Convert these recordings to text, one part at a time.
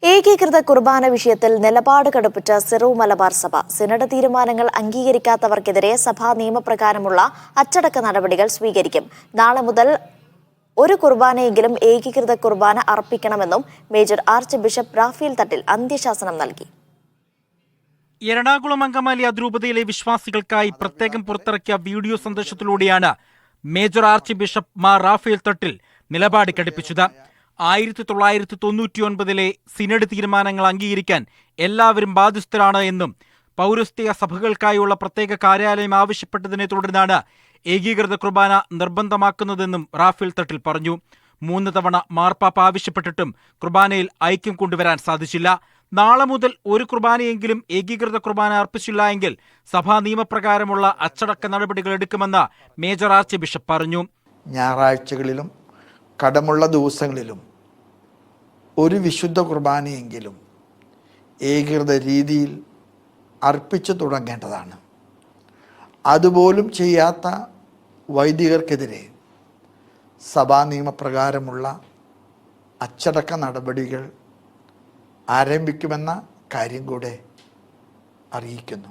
ഏകീകൃത കുർബാന വിഷയത്തിൽ നിലപാട് കടുപ്പിച്ച സിറോ മലബാർ സഭ. സിനഡ് തീരുമാനങ്ങൾ അംഗീകരിക്കാത്തവർക്കെതിരെ സഭാ നിയമപ്രകാരമുള്ള അച്ചടക്ക നടപടികൾ സ്വീകരിക്കും. നാളെ മുതൽ ഒരു കുർബാനയെങ്കിലും ഏകീകൃത കുർബാന അർപ്പിക്കണമെന്നും major archbishop Raphael Thattil അന്ത്യശാസനം നൽകി. എറണാകുളം അങ്കമാലി അതിരൂപതയിലെ വിശ്വാസികൾക്കായി പ്രത്യേകം പുറത്തിറക്കിയ വീഡിയോ സന്ദേശത്തിലൂടെയാണ് major archbishop Mar Raphael Thattil നിലപാട് കടുപ്പിച്ചത്. 1999 സിനഡ് തീരുമാനങ്ങൾ അംഗീകരിക്കാൻ എല്ലാവരും ബാധ്യസ്ഥരാണ് എന്നും പൗരസ്ത്യ സഭകൾക്കായുള്ള പ്രത്യേക കാര്യാലയം ആവശ്യപ്പെട്ടതിനെ തുടർന്നാണ് ഏകീകൃത കുർബാന നിർബന്ധമാക്കുന്നതെന്നും റാഫേൽ തട്ടിൽ പറഞ്ഞു. 3 തവണ മാർപ്പാപ്പ ആവശ്യപ്പെട്ടിട്ടും കുർബാനയിൽ ഐക്യം കൊണ്ടുവരാൻ സാധിച്ചില്ല. നാളെ മുതൽ ഒരു കുർബാനയെങ്കിലും ഏകീകൃത കുർബാന അർപ്പിച്ചില്ല എങ്കിൽ സഭാ നിയമപ്രകാരമുള്ള അച്ചടക്ക നടപടികൾ എടുക്കുമെന്ന് മേജർ ആർച്ച് ബിഷപ്പ് പറഞ്ഞു. ഞായറാഴ്ചകളിലും കടമുള്ള ദിവസങ്ങളിലും ഒരു വിശുദ്ധ കുർബാനയെങ്കിലും ഏകീകൃത രീതിയിൽ അർപ്പിച്ചു തുടങ്ങേണ്ടതാണ്. അതുപോലും ചെയ്യാത്ത വൈദികർക്കെതിരെ സഭാ നിയമപ്രകാരമുള്ള അച്ചടക്ക നടപടികൾ ആരംഭിക്കുമെന്ന കാര്യം കൂടെ അറിയിക്കുന്നു.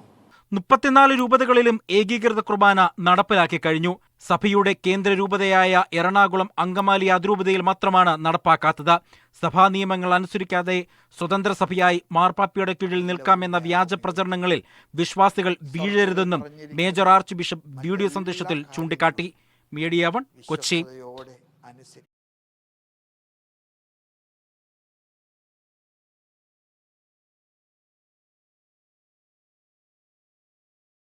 34 രൂപതകളിലും ഏകീകൃത കുർബാന നടപ്പിലാക്കി കഴിഞ്ഞു. സഭയുടെ കേന്ദ്ര രൂപതയായ എറണാകുളം അങ്കമാലി അതിരൂപതയിൽ മാത്രമാണ് നടപ്പാക്കാത്തത്. സഭാ നിയമങ്ങൾ അനുസരിക്കാതെ സ്വതന്ത്ര സഭയായി മാർപ്പാപ്പയുടെ കീഴിൽ നിൽക്കാമെന്ന വ്യാജ പ്രചരണങ്ങളിൽ വിശ്വാസികൾ വീഴരുതെന്നും മേജർ ആർച്ച് ബിഷപ്പ് വീഡിയോ സന്ദേശത്തിൽ ചൂണ്ടിക്കാട്ടി. മീഡിയ 1 കൊച്ചി.